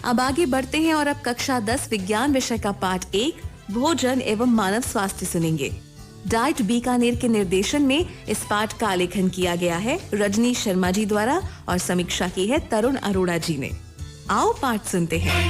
अब आगे बढ़ते हैं और अब कक्षा 10 विज्ञान विषय का पाठ 1 भोजन एवं मानव स्वास्थ्य सुनेंगे। डाइट बीकानेर के निर्देशन में इस पाठ का आलेखन किया गया है रजनी शर्मा जी द्वारा और समीक्षा की है तरुण अरोड़ा जी ने। आओ पाठ सुनते हैं।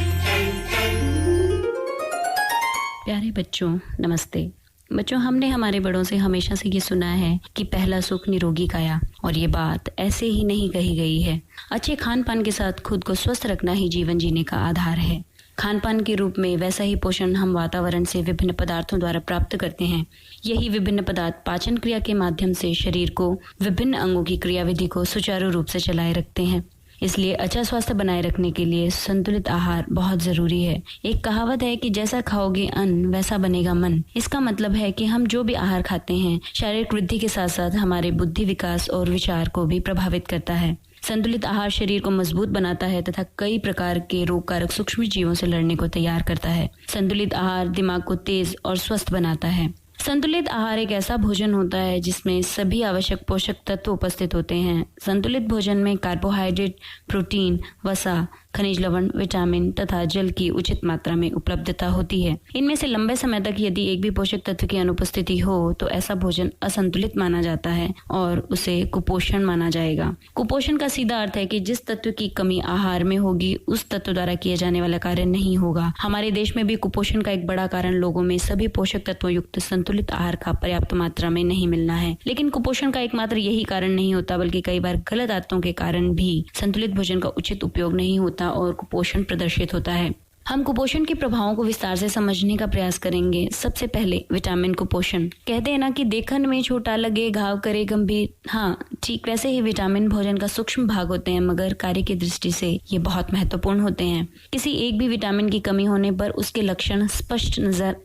प्यारे बच्चों, नमस्ते। बच्चों, हमने हमारे बड़ों से हमेशा से ये सुना है कि पहला सुख निरोगी काया, और ये बात ऐसे ही नहीं कही गई है। अच्छे खान पान के साथ खुद को स्वस्थ रखना ही जीवन जीने का आधार है। खान पान के रूप में वैसा ही पोषण हम वातावरण से विभिन्न पदार्थों द्वारा प्राप्त करते हैं। यही विभिन्न पदार्थ पाचन क्रिया के माध्यम से शरीर को विभिन्न अंगों की क्रियाविधि को सुचारू रूप से चलाए रखते हैं। इसलिए अच्छा स्वास्थ्य बनाए रखने के लिए संतुलित आहार बहुत जरूरी है। एक कहावत है कि जैसा खाओगे अन्न वैसा बनेगा मन। इसका मतलब है कि हम जो भी आहार खाते हैं शारीरिक वृद्धि के साथ साथ हमारे बुद्धि विकास और विचार को भी प्रभावित करता है। संतुलित आहार शरीर को मजबूत बनाता है तथा कई प्रकार के रोगकारक सूक्ष्म जीवों से लड़ने को तैयार करता है। संतुलित आहार दिमाग को तेज और स्वस्थ बनाता है। संतुलित आहार एक ऐसा भोजन होता है जिसमें सभी आवश्यक पोषक तत्व उपस्थित होते हैं। संतुलित भोजन में कार्बोहाइड्रेट, प्रोटीन, वसा, खनिज लवण, विटामिन तथा जल की उचित मात्रा में उपलब्धता होती है। इनमें से लंबे समय तक यदि एक भी पोषक तत्व की अनुपस्थिति हो तो ऐसा भोजन असंतुलित माना जाता है और उसे कुपोषण माना जाएगा। कुपोषण का सीधा अर्थ है कि जिस तत्व की कमी आहार में होगी उस तत्व द्वारा किए जाने वाला कार्य नहीं होगा। हमारे देश में भी कुपोषण का एक बड़ा कारण लोगों में सभी पोषक तत्वों युक्त संतुलित आहार का पर्याप्त मात्रा में नहीं मिलना है। लेकिन कुपोषण का एकमात्र यही कारण नहीं होता, बल्कि कई बार गलत आदतों के कारण भी संतुलित भोजन का उचित उपयोग नहीं होता और कुपोषण प्रदर्शित होता है। हम कुपोषण के प्रभावों को विस्तार से समझने का प्रयास करेंगे। सबसे पहले विटामिन कुपोषण। कहते हैं ना कि देखन में छोटा लगे घाव करे गंभीर। हाँ, ठीक वैसे ही विटामिन भोजन का सूक्ष्म भाग होते हैं, मगर कार्य की दृष्टि से ये बहुत महत्वपूर्ण होते हैं। किसी एक भी विटामिन की कमी होने पर उसके लक्षण स्पष्ट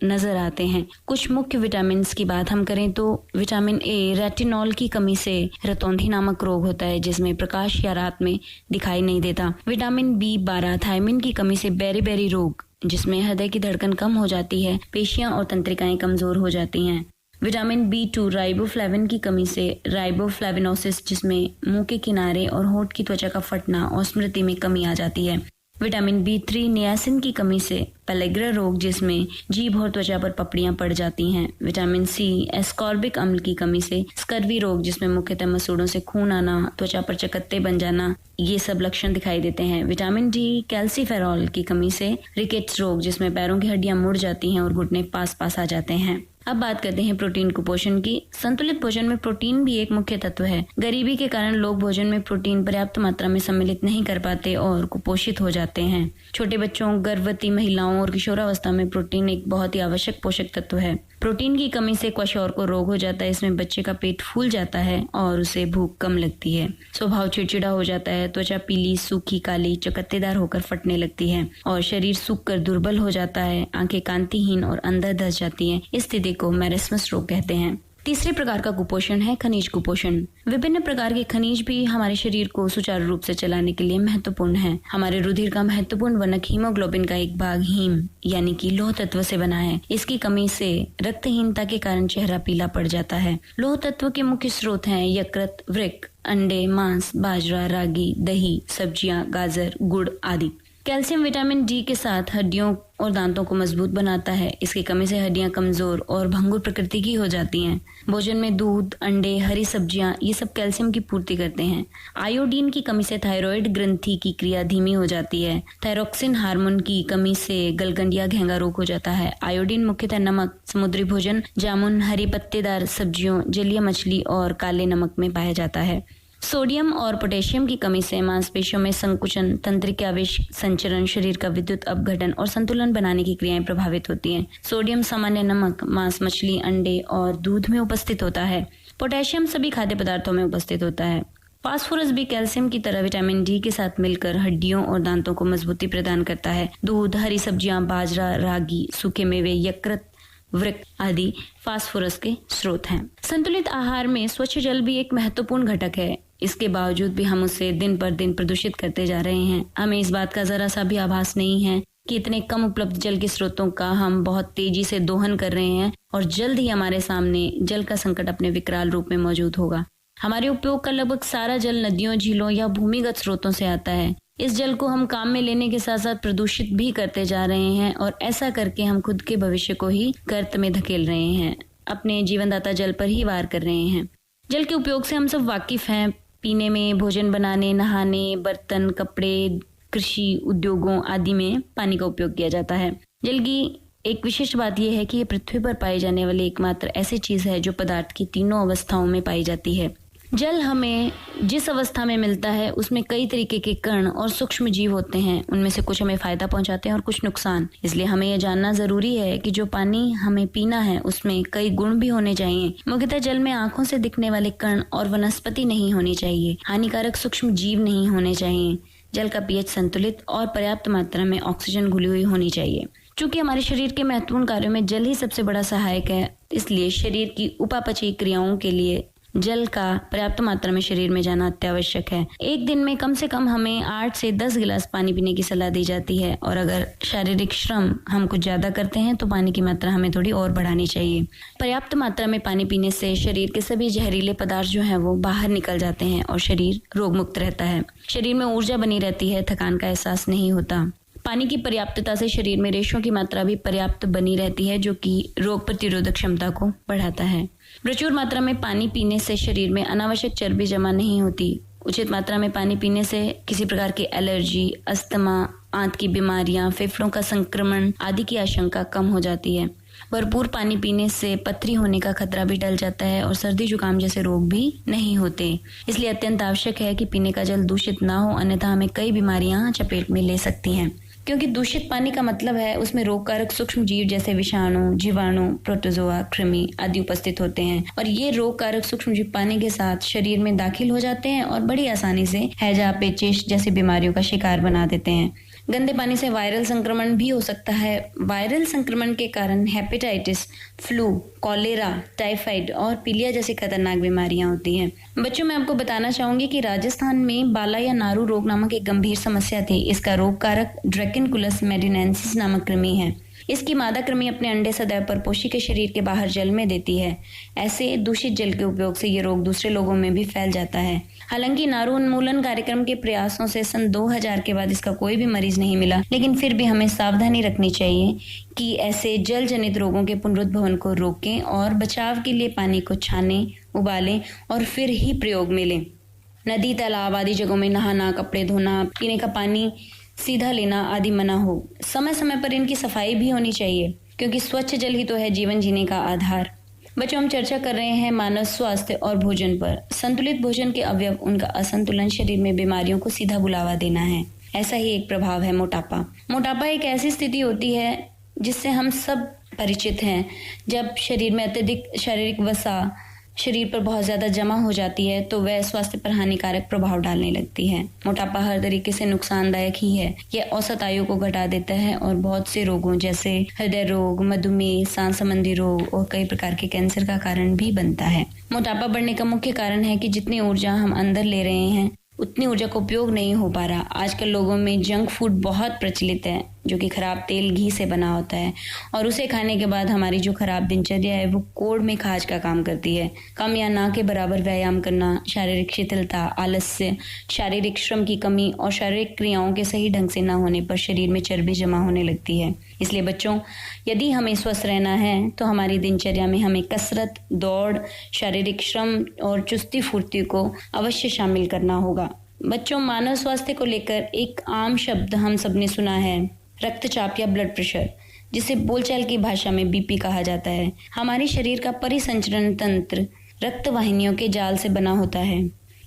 नजर आते हैं। कुछ मुख्य विटामिन की बात हम करें तो विटामिन ए रेटिनॉल की कमी से रतौंधी नामक रोग होता है, जिसमें प्रकाश या रात में दिखाई नहीं देता। विटामिन B12 थायमिन की कमी से बेरी रोग, जिसमें हृदय की धड़कन कम हो जाती है, पेशियां और तंत्रिकाएं कमजोर हो जाती हैं। विटामिन B2 राइबोफ्लेविन की कमी से राइबोफ्लेविनोसिस, जिसमें मुंह के किनारे और होंठ की त्वचा का फटना और स्मृति में कमी आ जाती है। विटामिन B3 नियासिन की कमी से पेलेग्रा रोग, जिसमें जीभ और त्वचा पर पपड़ियां पड़ जाती हैं। विटामिन C एस्कॉर्बिक अम्ल की कमी से स्कर्वी रोग, जिसमें मुख्यतः मसूड़ों से खून आना, त्वचा पर चकत्ते बन जाना, ये सब लक्षण दिखाई देते हैं। विटामिन D कैल्सीफेरॉल की कमी से रिकेट्स रोग, जिसमें पैरों की हड्डियां मुड़ जाती हैं और घुटने पास आ जाते हैं। अब बात करते हैं प्रोटीन कुपोषण की। संतुलित भोजन में प्रोटीन भी एक मुख्य तत्व है। गरीबी के कारण लोग भोजन में प्रोटीन पर्याप्त मात्रा में सम्मिलित नहीं कर पाते और कुपोषित हो जाते हैं। छोटे बच्चों, गर्भवती महिलाओं और किशोरावस्था में प्रोटीन एक बहुत ही आवश्यक पोषक तत्व है। प्रोटीन की कमी से क्वशोर को रोग हो जाता है। इसमें बच्चे का पेट फूल जाता है और उसे भूख कम लगती है। स्वभाव चिड़चिड़ा हो जाता है। त्वचा पीली, सूखी, काली, चकत्तेदार होकर फटने लगती है और शरीर सूख कर दुर्बल हो जाता है। आंखें कांतिहीन और अंदर धस जाती हैं। इस स्थिति को मैरस्मस रोग कहते हैं। तीसरे प्रकार का कुपोषण है खनिज कुपोषण। विभिन्न प्रकार के खनिज भी हमारे शरीर को सुचारू रूप से चलाने के लिए महत्वपूर्ण है। हमारे रुधिर का महत्वपूर्ण वनक हीमोग्लोबिन का एक भाग हीम यानी कि लौह तत्व से बना है। इसकी कमी से रक्तहीनता के कारण चेहरा पीला पड़ जाता है। लौह तत्व के मुख्य स्रोत हैं यकृत, वृक्क, अंडे, मांस, बाजरा, रागी, दही, सब्जियां, गाजर, गुड़ आदि। कैल्शियम विटामिन D के साथ हड्डियों और दांतों को मजबूत बनाता है। इसकी कमी से हड्डियां कमजोर और भंगुर प्रकृति की हो जाती हैं। भोजन में दूध, अंडे, हरी सब्जियां ये सब कैल्शियम की पूर्ति करते हैं। आयोडीन की कमी से थायराइड ग्रंथि की क्रिया धीमी हो जाती है। थायरोक्सिन हार्मोन की कमी से गलगंड या घेंगा रोग हो जाता है। आयोडीन मुख्यतः नमक, समुद्री भोजन, जामुन, हरी पत्तेदार सब्जियों, जलीय मछली और काले नमक में पाया जाता है। सोडियम और पोटेशियम की कमी से मांसपेशियों में संकुचन, तंत्रिका आवेश संचरण, शरीर का विद्युत अपघटन और संतुलन बनाने की क्रियाएं प्रभावित होती हैं। सोडियम सामान्य नमक, मांस, मछली, अंडे और दूध में उपस्थित होता है। पोटेशियम सभी खाद्य पदार्थों में उपस्थित होता है। फास्फोरस भी कैल्शियम की तरह विटामिन D के साथ मिलकर हड्डियों और दांतों को मजबूती प्रदान करता है। दूध, हरी सब्जियां, बाजरा, रागी, सूखे मेवे, यकृत, वृक्क आदि फास्फोरस के स्रोत हैं। संतुलित आहार में स्वच्छ जल भी एक महत्वपूर्ण घटक है। इसके बावजूद भी हम उसे दिन पर दिन प्रदूषित करते जा रहे हैं। हमें इस बात का जरा सा भी आभास नहीं है कि इतने कम उपलब्ध जल के स्रोतों का हम बहुत तेजी से दोहन कर रहे हैं और जल्द ही हमारे सामने जल का संकट अपने विकराल रूप में मौजूद होगा। हमारे उपयोग का लगभग सारा जल नदियों, झीलों या भूमिगत स्रोतों से आता है। इस जल को हम काम में लेने के साथ साथ प्रदूषित भी करते जा रहे हैं और ऐसा करके हम खुद के भविष्य को ही गर्त में धकेल रहे हैं, अपने जीवनदाता जल पर ही वार कर रहे हैं। जल के उपयोग से हम सब वाकिफ हैं। पीने में, भोजन बनाने, नहाने, बर्तन, कपड़े, कृषि, उद्योगों आदि में पानी का उपयोग किया जाता है। जल की एक विशिष्ट बात यह है कि ये पृथ्वी पर पाई जाने वाली एकमात्र ऐसी चीज है जो पदार्थ की तीनों अवस्थाओं में पाई जाती है। जल हमें जिस अवस्था में मिलता है उसमें कई तरीके के कण और सूक्ष्म जीव होते हैं। उनमें से कुछ हमें फायदा पहुंचाते हैं और कुछ नुकसान। इसलिए हमें यह जानना जरूरी है कि जो पानी हमें पीना है उसमें कई गुण भी होने चाहिए। मुख्यतः जल में आंखों से दिखने वाले कण और वनस्पति नहीं होनी चाहिए, हानिकारक सूक्ष्म जीव नहीं होने चाहिए। जल का पीएच संतुलित और पर्याप्त मात्रा में ऑक्सीजन घुली हुई होनी चाहिए। चूंकि हमारे शरीर के महत्वपूर्ण कार्यों में जल ही सबसे बड़ा सहायक है, इसलिए शरीर की उपापचयी क्रियाओं के लिए जल का पर्याप्त मात्रा में शरीर में जाना अत्यावश्यक है। एक दिन में कम से कम हमें 8 से 10 गिलास पानी पीने की सलाह दी जाती है और अगर शारीरिक श्रम हम कुछ ज्यादा करते हैं तो पानी की मात्रा हमें थोड़ी और बढ़ानी चाहिए। पर्याप्त मात्रा में पानी पीने से शरीर के सभी जहरीले पदार्थ जो हैं वो बाहर निकल जाते हैं और शरीर रोग मुक्त रहता है। शरीर में ऊर्जा बनी रहती है, थकान का एहसास नहीं होता। पानी की पर्याप्तता से शरीर में रेशों की मात्रा भी पर्याप्त बनी रहती है जो कि रोग प्रतिरोधक क्षमता को बढ़ाता है। प्रचुर मात्रा में पानी पीने से शरीर में अनावश्यक चर्बी जमा नहीं होती। उचित मात्रा में पानी पीने से किसी प्रकार की एलर्जी, अस्थमा, आंत की बीमारियां, फेफड़ों का संक्रमण आदि की आशंका कम हो जाती है। भरपूर पानी पीने से पथरी होने का खतरा भी टल जाता है और सर्दी जुकाम जैसे रोग भी नहीं होते। इसलिए अत्यंत आवश्यक है कि पीने का जल दूषित ना हो, अन्यथा हमें कई बीमारियां चपेट में ले सकती हैं। क्योंकि दूषित पानी का मतलब है उसमें रोगकारक सूक्ष्म जीव जैसे विषाणु, जीवाणु, प्रोटोजोआ, कृमि आदि उपस्थित होते हैं और ये रोगकारक सूक्ष्म जीव पानी के साथ शरीर में दाखिल हो जाते हैं और बड़ी आसानी से हैजा, पेचिश जैसी बीमारियों का शिकार बना देते हैं। गंदे पानी से वायरल संक्रमण भी हो सकता है। वायरल संक्रमण के कारण हेपेटाइटिस, फ्लू, कॉलेरा, टाइफाइड और पीलिया जैसी खतरनाक बीमारियां होती हैं। बच्चों, मैं आपको बताना चाहूंगी कि राजस्थान में बाला या नारू रोग नामक एक गंभीर समस्या थी। इसका रोग कारक ड्रैकेनकुलस मेडिनेंसिस नामक कृमि है। इसकी मादा कृमि अपने अंडे सदैव परपोषी के शरीर के बाहर जल में देती है। ऐसे दूषित जल के उपयोग से ये रोग दूसरे लोगों में भी फैल जाता है। हालांकि नारू उन्मूलन कार्यक्रम के प्रयासों से सन 2000 के बाद इसका कोई भी मरीज नहीं मिला, लेकिन फिर भी हमें सावधानी रखनी चाहिए कि ऐसे जल जनित रोगों के पुनरुद्भवन को रोकें और बचाव के लिए पानी को छानें, उबालें और फिर ही प्रयोग में लें। नदी, तालाब आदि जगहों में नहाना, कपड़े धोना, पीने का पानी सीधा लेना आदि मना हो। समय समय पर इनकी सफाई भी होनी चाहिए क्योंकि स्वच्छ जल ही तो है जीवन जीने का आधार। बच्चों, हम चर्चा कर रहे हैं मानव स्वास्थ्य और भोजन पर। संतुलित भोजन के अवयव उनका असंतुलन शरीर में बीमारियों को सीधा बुलावा देना है। ऐसा ही एक प्रभाव है मोटापा। मोटापा एक ऐसी स्थिति होती है जिससे हम सब परिचित हैं। जब शरीर में अत्यधिक शारीरिक वसा शरीर पर बहुत ज्यादा जमा हो जाती है तो वह स्वास्थ्य पर हानिकारक प्रभाव डालने लगती है। मोटापा हर तरीके से नुकसानदायक ही है। यह औसत आयु को घटा देता है और बहुत से रोगों जैसे हृदय रोग, मधुमेह, सांस संबंधी रोग और कई प्रकार के कैंसर का कारण भी बनता है। मोटापा बढ़ने का मुख्य कारण है कि जितनी ऊर्जा हम अंदर ले रहे हैं उतनी ऊर्जा का उपयोग नहीं हो पा रहा। आजकल लोगों में जंक फूड बहुत प्रचलित है जो कि खराब तेल, घी से बना होता है और उसे खाने के बाद हमारी जो खराब दिनचर्या है वो कोड़ में खाज का काम करती है। कम या ना के बराबर व्यायाम करना, शारीरिक शिथिलता, आलस्य, शारीरिक श्रम की कमी और शारीरिक क्रियाओं के सही ढंग से ना होने पर शरीर में चर्बी जमा होने लगती है। इसलिए बच्चों, यदि हमें स्वस्थ रहना है तो हमारी दिनचर्या में हमें कसरत, दौड़, शारीरिक श्रम और चुस्ती फुर्ती को अवश्य शामिल करना होगा। बच्चों, मानव स्वास्थ्य को लेकर एक आम शब्द हम सबने सुना है, रक्तचाप या ब्लड प्रेशर, जिसे बोलचाल की भाषा में बीपी कहा जाता है। हमारे शरीर का परिसंचरण तंत्र रक्त वाहिनियों के जाल से बना होता है।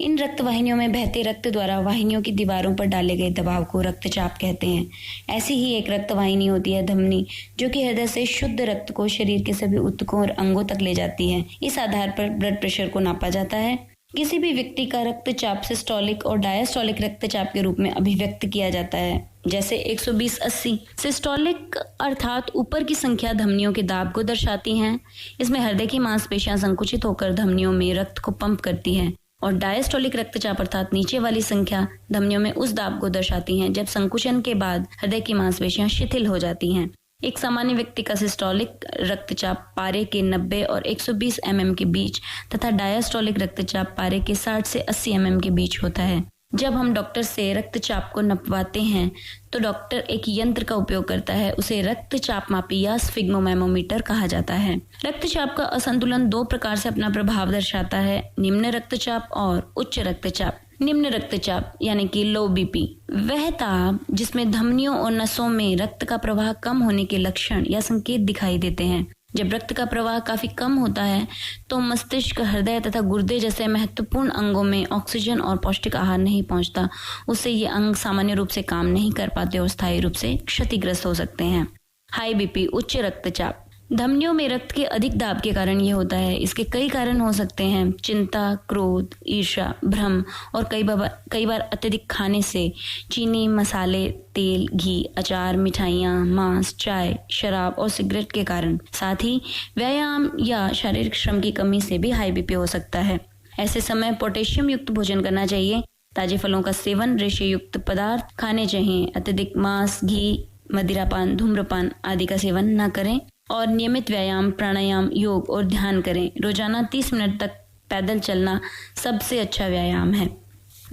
इन रक्त वाहिनियों में बहते रक्त द्वारा वाहिनियों की दीवारों पर डाले गए दबाव को रक्तचाप कहते हैं। ऐसी ही एक रक्त वाहिनी होती है धमनी, जो कि हृदय से शुद्ध रक्त को शरीर के सभी ऊतकों और अंगों तक ले जाती है। इस आधार पर ब्लड प्रेशर को नापा जाता है। किसी भी व्यक्ति का रक्तचाप सिस्टोलिक और डायस्टोलिक रक्तचाप के रूप में अभिव्यक्त किया जाता है, जैसे 120/80। सिस्टोलिक अर्थात ऊपर की संख्या धमनियों के दाब को दर्शाती हैं। इसमें हृदय की मांसपेशियां संकुचित होकर धमनियों में रक्त को पंप करती हैं और डायस्टोलिक रक्तचाप अर्थात नीचे वाली संख्या धमनियों में उस दाब को दर्शाती हैं जब संकुचन के बाद हृदय की मांसपेशियां शिथिल हो जाती हैं। एक सामान्य व्यक्ति का सिस्टोलिक रक्तचाप पारे के 90 और 120 mm के बीच तथा डायस्टोलिक रक्तचाप पारे के 60 से 80 mm के बीच होता है। जब हम डॉक्टर से रक्तचाप को नपवाते हैं तो डॉक्टर एक यंत्र का उपयोग करता है, उसे रक्तचाप मापी या स्फिग्मोमेमोमीटर कहा जाता है। रक्तचाप का असंतुलन 2 प्रकार से अपना प्रभाव दर्शाता है, निम्न रक्तचाप और उच्च रक्तचाप। निम्न रक्तचाप यानी कि लो बीपी वह ताप जिसमें धमनियों और नसों में रक्त का प्रवाह कम होने के लक्षण या संकेत दिखाई देते हैं। जब रक्त का प्रवाह काफी कम होता है तो मस्तिष्क, हृदय तथा गुर्दे जैसे महत्वपूर्ण अंगों में ऑक्सीजन और पौष्टिक आहार नहीं पहुंचता। उससे ये अंग सामान्य रूप से काम नहीं कर पाते और स्थायी रूप से क्षतिग्रस्त हो सकते हैं। हाई बीपी उच्च रक्तचाप धमनियों में रक्त के अधिक दाब के कारण ये होता है। इसके कई कारण हो सकते हैं, चिंता, क्रोध, ईर्ष्या, भ्रम और कई बार अत्यधिक खाने से, चीनी, मसाले, तेल, घी, अचार, मिठाइयाँ, मांस, चाय, शराब और सिगरेट के कारण। साथ ही व्यायाम या शारीरिक श्रम की कमी से भी हाई बीपी हो सकता है। ऐसे समय पोटेशियम युक्त भोजन करना चाहिए। ताजे फलों का सेवन, रेशे युक्त पदार्थ खाने चाहिए। अत्यधिक मांस, घी, मदिरापान, धूम्रपान आदि का सेवन न करें और नियमित व्यायाम, प्राणायाम, योग और ध्यान करें। रोजाना 30 मिनट तक पैदल चलना सबसे अच्छा व्यायाम है।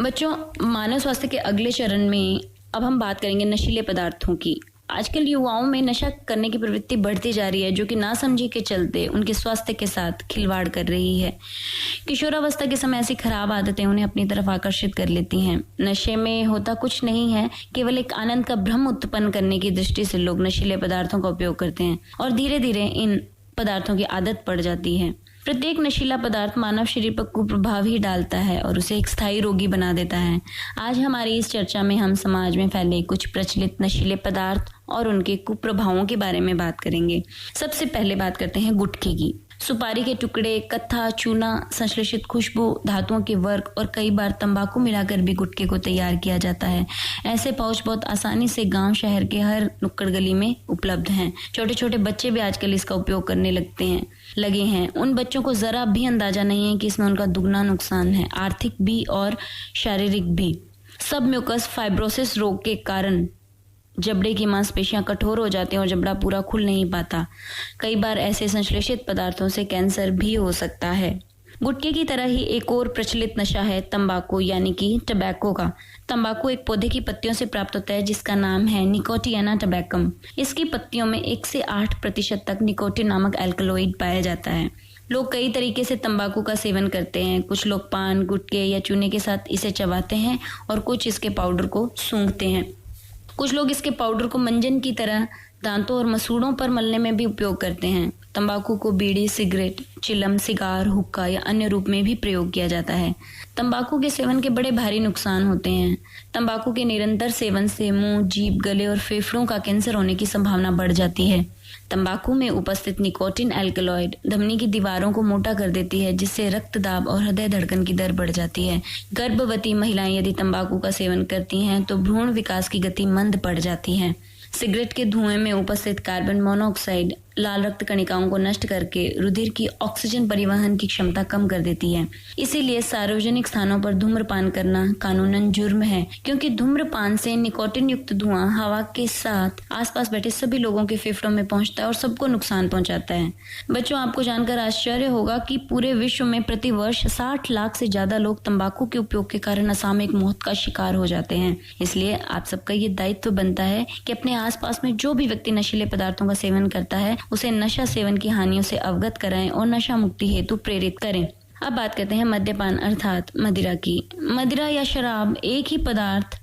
बच्चों, मानव स्वास्थ्य के अगले चरण में अब हम बात करेंगे नशीले पदार्थों की। आजकल युवाओं में नशा करने की प्रवृत्ति बढ़ती जा रही है, जो कि नासमझी के चलते उनके स्वास्थ्य के साथ खिलवाड़ कर रही है। किशोरावस्था के समय ऐसी खराब आदतें उन्हें अपनी तरफ आकर्षित कर लेती हैं। नशे में होता कुछ नहीं है, केवल एक आनंद का भ्रम उत्पन्न करने की दृष्टि से लोग नशीले पदार्थों का उपयोग करते हैं और धीरे धीरे इन पदार्थों की आदत पड़ जाती है। प्रत्येक नशीला पदार्थ मानव शरीर पर कुप्रभाव ही डालता है और उसे एक स्थायी रोगी बना देता है। आज हमारी इस चर्चा में हम समाज में फैले कुछ प्रचलित नशीले पदार्थ और उनके कुप्रभावों के बारे में बात करेंगे। सबसे पहले बात करते हैं गुटखे की। सुपारी के टुकड़े, कत्था, चूना, संश्लेषित खुशबू, धातुओं के वर्क और कई बार तंबाकू मिलाकर भी गुटखे को तैयार किया जाता है। ऐसे पाउच बहुत आसानी से गांव शहर के हर नुक्कड़ गली में उपलब्ध हैं। छोटे छोटे बच्चे भी आजकल इसका उपयोग करने लगे हैं। उन बच्चों को जरा भी अंदाजा नहीं है कि इसमें उनका दुगना नुकसान है, आर्थिक भी और शारीरिक भी। सब म्यूकस फाइब्रोसिस रोग के कारण जबड़े की मांसपेशियां कठोर हो जाती हैं और जबड़ा पूरा खुल नहीं पाता। कई बार ऐसे संश्लेषित पदार्थों से कैंसर भी हो सकता है। गुटखे की तरह ही एक और प्रचलित नशा है तंबाकू यानी कि टबैको का। तंबाकू एक पौधे की पत्तियों से प्राप्त होता है जिसका नाम है निकोटियाना टबैकम। इसकी पत्तियों में 1 से 8% तक निकोटिन नामक एल्कलॉइड पाया जाता है। लोग कई तरीके से तंबाकू का सेवन करते हैं। कुछ लोग पान, गुटखे या चूने के साथ इसे चबाते हैं और कुछ इसके पाउडर को सूंघते हैं। कुछ लोग इसके पाउडर को मंजन की तरह दांतों और मसूड़ों पर मलने में भी उपयोग करते हैं। तंबाकू को बीड़ी, सिगरेट, चिलम, सिगार, हुक्का या अन्य रूप में भी प्रयोग किया जाता है। तंबाकू के सेवन के बड़े भारी नुकसान होते हैं। तंबाकू के निरंतर सेवन से मुंह, जीभ, गले और फेफड़ों का कैंसर होने की संभावना बढ़ जाती है। तंबाकू में उपस्थित निकोटिन एल्कलॉइड धमनी की दीवारों को मोटा कर देती है, जिससे रक्तदाब और हृदय धड़कन की दर बढ़ जाती है। गर्भवती महिलाएं यदि तंबाकू का सेवन करती हैं तो भ्रूण विकास की गति मंद पड़ जाती है। सिगरेट के धुएं में उपस्थित कार्बन मोनोऑक्साइड लाल रक्त कणिकाओं को नष्ट करके रुधिर की ऑक्सीजन परिवहन की क्षमता कम कर देती है। इसीलिए सार्वजनिक स्थानों पर धूम्रपान करना कानूनन जुर्म है, क्योंकि धूम्रपान से निकोटिन युक्त धुआं हवा के साथ आसपास बैठे सभी लोगों के फेफड़ों में पहुंचता है और सबको नुकसान पहुंचाता है। बच्चों, आपको जानकर आश्चर्य होगा कि पूरे विश्व में प्रति वर्ष 60 लाख से ज्यादा लोग तंबाकू के उपयोग के कारण असामयिक मौत का शिकार हो जाते हैं। इसलिए आप सबका ये दायित्व बनता है कि अपने आसपास में जो भी व्यक्ति नशीले पदार्थों का सेवन करता है उसे नशा सेवन की हानियों से अवगत कराएं और नशा मुक्ति हेतु प्रेरित करें। अब बात करते हैं मद्यपान अर्थात मदिरा की। मदिरा या शराब एक ही पदार्थ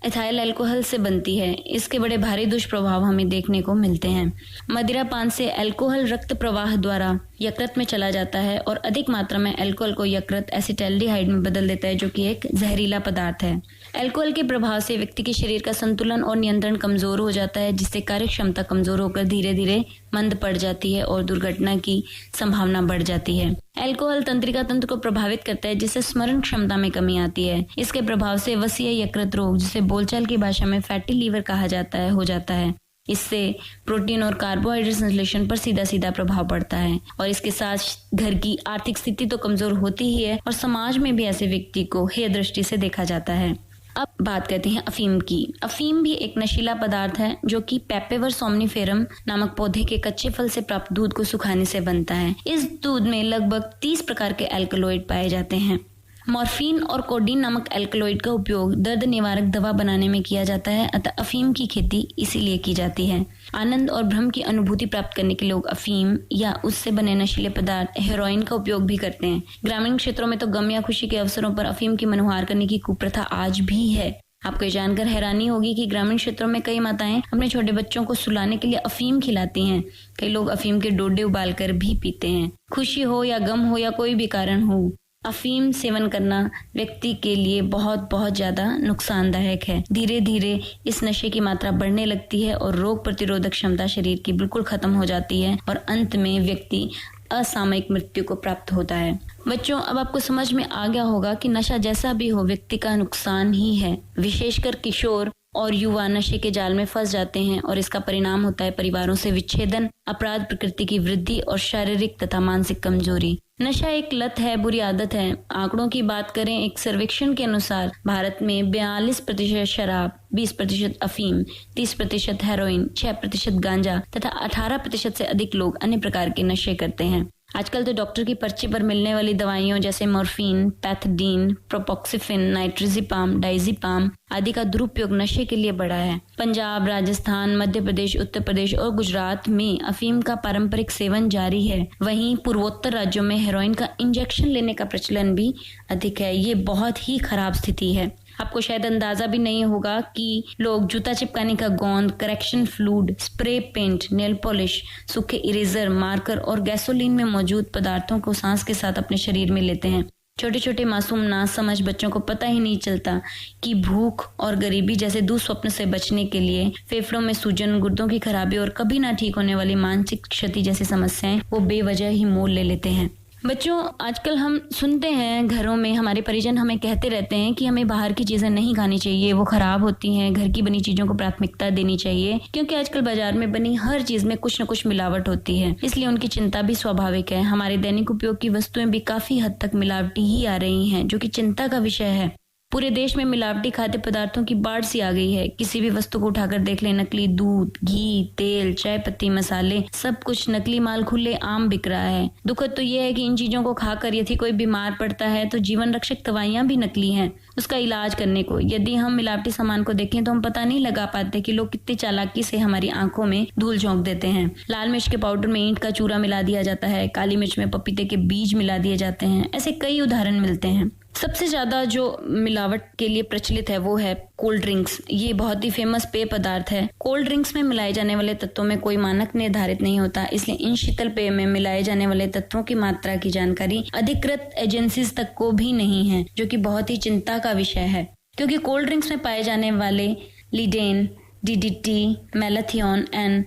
एथाइल अल्कोहल से बनती है। इसके बड़े भारी दुष्प्रभाव हमें देखने को मिलते हैं। मदिरा पान से अल्कोहल रक्त प्रवाह द्वारा यकृत में चला जाता है और अधिक मात्रा में अल्कोहल को यकृत एसिटाल्डिहाइड में बदल देता है, जो कि एक जहरीला पदार्थ है। अल्कोहल के प्रभाव से व्यक्ति के शरीर का संतुलन और नियंत्रण कमजोर हो जाता है, जिससे कार्य क्षमता कमजोर होकर धीरे धीरे मंद पड़ जाती है और दुर्घटना की संभावना बढ़ जाती है। अल्कोहल तंत्रिका तंत्र को प्रभावित करता है, जिससे स्मरण क्षमता में कमी आती है। इसके प्रभाव से वसीय यकृत रोग, जिसे बोलचाल की भाषा में फैटी लीवर कहा जाता है, हो जाता है। इससे प्रोटीन और कार्बोहाइड्रेट संश्लेषण पर सीधा सीधा प्रभाव पड़ता है और इसके साथ घर की आर्थिक स्थिति तो कमजोर होती ही है और समाज में भी ऐसे व्यक्ति को हेय दृष्टि से देखा जाता है। अब बात करते हैं अफीम की। अफीम भी एक नशीला पदार्थ है जो कि पेपेवर सोमनिफेरम नामक पौधे के कच्चे फल से प्राप्त दूध को सुखाने से बनता है। इस दूध में लगभग 30 प्रकार के एल्कलॉइड पाए जाते हैं। मॉर्फिन और कोडीन नामक एल्कलॉइड का उपयोग दर्द निवारक दवा बनाने में किया जाता है, अतः अफीम की खेती इसीलिए की जाती है। आनंद और भ्रम की अनुभूति प्राप्त करने के लोग अफीम या उससे बने नशीले पदार्थ हेरोइन का उपयोग भी करते हैं। ग्रामीण क्षेत्रों में तो गम या खुशी के अवसरों पर अफीम की मनुहार करने की कुप्रथा आज भी है। आपको ये जानकर हैरानी होगी कि ग्रामीण क्षेत्रों में कई माताएं अपने छोटे बच्चों को सुलाने के लिए अफीम खिलाती हैं। कई लोग अफीम के डोडे उबालकर भी पीते हैं। खुशी हो या गम हो या कोई भी कारण हो, अफीम सेवन करना व्यक्ति के लिए बहुत बहुत ज्यादा नुकसानदायक है। धीरे धीरे इस नशे की मात्रा बढ़ने लगती है और रोग प्रतिरोधक क्षमता शरीर की बिल्कुल खत्म हो जाती है और अंत में व्यक्ति असामयिक मृत्यु को प्राप्त होता है। बच्चों, अब आपको समझ में आ गया होगा कि नशा जैसा भी हो व्यक्ति का नुकसान ही है। विशेषकर किशोर और युवा नशे के जाल में फंस जाते हैं और इसका परिणाम होता है परिवारों से विच्छेदन, अपराध प्रकृति की वृद्धि और शारीरिक तथा मानसिक कमजोरी। नशा एक लत है, बुरी आदत है। आंकड़ों की बात करें, एक सर्वेक्षण के अनुसार भारत में 42% शराब, 20% अफीम, 30% हेरोइन, 6% गांजा तथा 18% से अधिक लोग अन्य प्रकार के नशे करते हैं। आजकल तो डॉक्टर की पर्ची पर मिलने वाली दवाइयों जैसे मॉर्फिन, पैथडीन, प्रोपोक्सिफिन, नाइट्रोजिपाम, डाइजिपाम आदि का दुरुपयोग नशे के लिए बढ़ा है। पंजाब, राजस्थान, मध्य प्रदेश, उत्तर प्रदेश और गुजरात में अफीम का पारंपरिक सेवन जारी है। वहीं पूर्वोत्तर राज्यों में हेरोइन का इंजेक्शन लेने का प्रचलन भी अधिक है। ये बहुत ही खराब स्थिति है। आपको शायद अंदाजा भी नहीं होगा कि लोग जूता चिपकाने का गोंद, correction fluid, spray paint, nail polish, सूखे इरेजर, मार्कर और गैसोलीन में मौजूद पदार्थों को सांस के साथ अपने शरीर में लेते हैं। छोटे छोटे मासूम नासमझ बच्चों को पता ही नहीं चलता कि भूख और गरीबी जैसे दुस्वप्न से बचने के लिए फेफड़ों में सूजन, गुर्दों की खराबी और कभी ना ठीक होने वाली मानसिक क्षति जैसी समस्याएं वो बेवजह ही मोल ले लेते हैं। बच्चों, आजकल हम सुनते हैं घरों में हमारे परिजन हमें कहते रहते हैं कि हमें बाहर की चीजें नहीं खानी चाहिए, वो खराब होती हैं, घर की बनी चीजों को प्राथमिकता देनी चाहिए, क्योंकि आजकल बाजार में बनी हर चीज में कुछ न कुछ मिलावट होती है। इसलिए उनकी चिंता भी स्वाभाविक है। हमारे दैनिक उपयोग की वस्तुएं भी काफी हद तक मिलावटी ही आ रही हैं, जो कि चिंता का विषय है। पूरे देश में मिलावटी खाद्य पदार्थों की बाढ़ सी आ गई है। किसी भी वस्तु को उठाकर देख ले, नकली दूध, घी, तेल, चाय पत्ती, मसाले, सब कुछ नकली माल खुले आम बिक रहा है। दुखद तो यह है कि इन चीजों को खाकर यदि कोई बीमार पड़ता है तो जीवन रक्षक दवाइयां भी नकली हैं उसका इलाज करने को। यदि हम मिलावटी सामान को देखें तो हम पता नहीं लगा पाते कि लोग कितनी चालाकी से हमारी आंखों में धूल झोंक देते हैं। लाल मिर्च के पाउडर में ईंट का चूरा मिला दिया जाता है, काली मिर्च में पपीते के बीज मिला दिए जाते हैं। ऐसे कई उदाहरण मिलते हैं। सबसे ज्यादा जो मिलावट के लिए प्रचलित है वो है कोल्ड ड्रिंक्स। ये बहुत ही फेमस पेय पदार्थ है। कोल्ड ड्रिंक्स में मिलाए जाने वाले तत्वों में कोई मानक निर्धारित नहीं होता, इसलिए इन शीतल पेय में मिलाए जाने वाले तत्वों की मात्रा की जानकारी अधिकृत एजेंसीज तक को भी नहीं है, जो कि बहुत ही चिंता का विषय है। क्योंकि कोल्ड ड्रिंक्स में पाए जाने वाले lindane, DDT, malathion and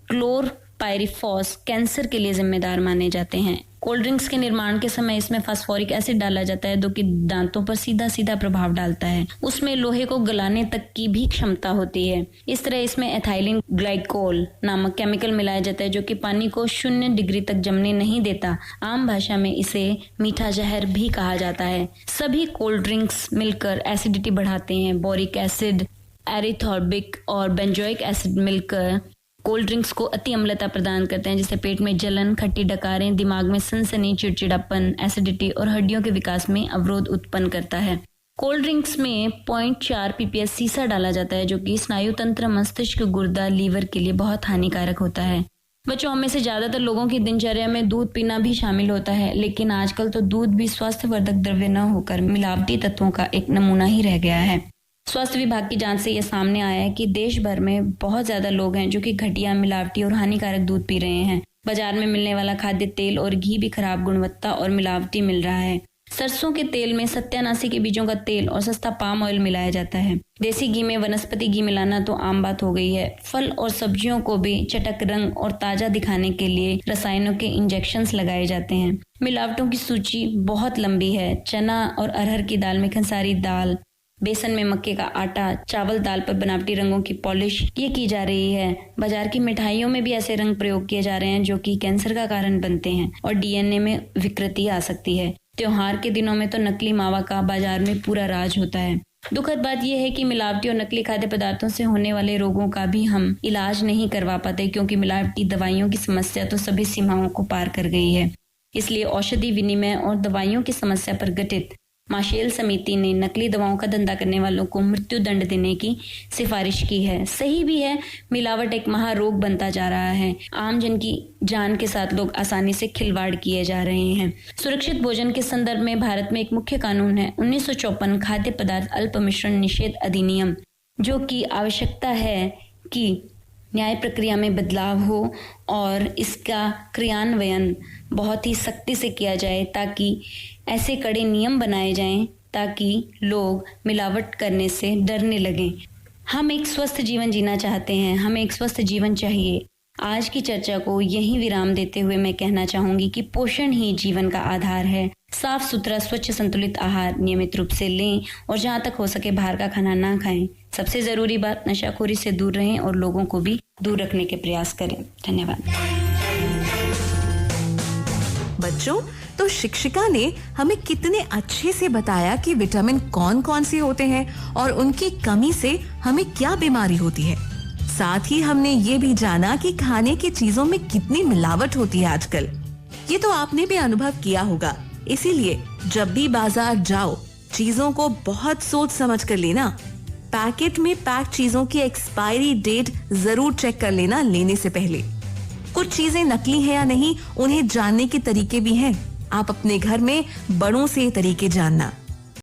chlorpyrifos cancer के लिए जिम्मेदार माने जाते हैं। कोल्ड ड्रिंक्स के निर्माण के समय इसमें फास्फोरिक एसिड डाला जाता है, जो कि दांतों पर सीधा सीधा प्रभाव डालता है। उसमें लोहे को गलाने तक की भी क्षमता होती है। इस तरह इसमें एथाइलिन ग्लाइकोल नामक केमिकल मिलाया जाता है, जो कि पानी को 0 डिग्री तक जमने नहीं देता। आम भाषा में इसे मीठा जहर भी कहा जाता है। सभी कोल्ड ड्रिंक्स मिलकर एसिडिटी बढ़ाते हैं। बोरिक एसिड, एरिथॉर्बिक और बेंजोइक एसिड मिलकर कोल्ड ड्रिंक्स को अति अम्लता प्रदान करते हैं, जिससे पेट में जलन, खट्टी डकारें, दिमाग में सनसनी, चिड़चिड़ापन, एसिडिटी और हड्डियों के विकास में अवरोध उत्पन्न करता है। कोल्ड ड्रिंक्स में 0.4 ppm सीसा डाला जाता है, जो कि स्नायु तंत्र, मस्तिष्क, गुर्दा, लीवर के लिए बहुत हानिकारक होता है। बच्चों, हम में से ज्यादातर लोगों की दिनचर्या में दूध पीना भी शामिल होता है, लेकिन आजकल तो दूध भी स्वास्थ्यवर्धक द्रव्य न होकर मिलावटी तत्वों का एक नमूना ही रह गया है। स्वास्थ्य विभाग की जांच से यह सामने आया है कि देश भर में बहुत ज्यादा लोग हैं जो कि घटिया, मिलावटी और हानिकारक दूध पी रहे हैं। बाजार में मिलने वाला खाद्य तेल और घी भी खराब गुणवत्ता और मिलावटी मिल रहा है। सरसों के तेल में सत्यानाशी के बीजों का तेल और सस्ता पाम ऑयल मिलाया जाता है। देसी घी में वनस्पति घी मिलाना तो आम बात हो गई है। फल और सब्जियों को भी चटक, रंग और ताजा दिखाने के लिए रसायनों के इंजेक्शंस लगाए जाते हैं। मिलावटों की सूची बहुत लंबी है। चना और अरहर की दाल में खंसारी दाल, बेसन में मक्के का आटा, चावल दाल पर बनावटी रंगों की पॉलिश ये की जा रही है। बाजार की मिठाइयों में भी ऐसे रंग प्रयोग किए जा रहे हैं जो कि कैंसर का कारण बनते हैं और डीएनए में विकृति आ सकती है। त्योहार के दिनों में तो नकली मावा का बाजार में पूरा राज होता है। दुखद बात यह है कि मिलावटी और नकली खाद्य पदार्थों से होने वाले रोगों का भी हम इलाज नहीं करवा पाते, क्योंकि मिलावटी दवाइयों की समस्या तो सभी सीमाओं को पार कर गई है। इसलिए औषधि विनिमय और दवाइयों की समस्या पर गठित माशेल समिति ने नकली दवाओं का धंधा करने वालों को मृत्यु दंड देने की सिफारिश की है। सही भी है, मिलावट एक महारोग बनता जा रहा है। आम जन की जान के साथ लोग आसानी से खिलवाड़ किए जा रहे हैं। सुरक्षित भोजन के संदर्भ में भारत में एक मुख्य कानून है 1954 खाद्य पदार्थ अल्प मिश्रण निषेध अधिनियम, जो की आवश्यकता है कि न्याय प्रक्रिया में बदलाव हो और इसका क्रियान्वयन बहुत ही सख्ती से किया जाए ताकि ऐसे कड़े नियम बनाए जाएं ताकि लोग मिलावट करने से डरने लगें। हम एक स्वस्थ जीवन जीना चाहते हैं, हमें एक स्वस्थ जीवन चाहिए। आज की चर्चा को यहीं विराम देते हुए मैं कहना चाहूंगी कि पोषण ही जीवन का आधार है। साफ सुथरा स्वच्छ संतुलित आहार नियमित रूप से लें और जहाँ तक हो सके बाहर का खाना ना खाएं। सबसे जरूरी बात, नशाखोरी से दूर रहें और लोगों को भी दूर रखने के प्रयास करें। धन्यवाद। बच्चों, तो शिक्षिका ने हमें कितने अच्छे से बताया कि विटामिन कौन कौन से होते हैं और उनकी कमी से हमें क्या बीमारी होती है। साथ ही हमने ये भी जाना कि खाने की चीजों में कितनी मिलावट होती है आजकल। ये तो आपने भी अनुभव किया होगा। इसीलिए जब भी बाजार जाओ, चीजों को बहुत सोच समझ कर लेना। पैकेट में पैक चीजों की एक्सपायरी डेट जरूर चेक कर लेना लेने से पहले। कुछ चीजें नकली है या नहीं, उन्हें जानने के तरीके भी हैं। आप अपने घर में बड़ों से ये तरीके जानना।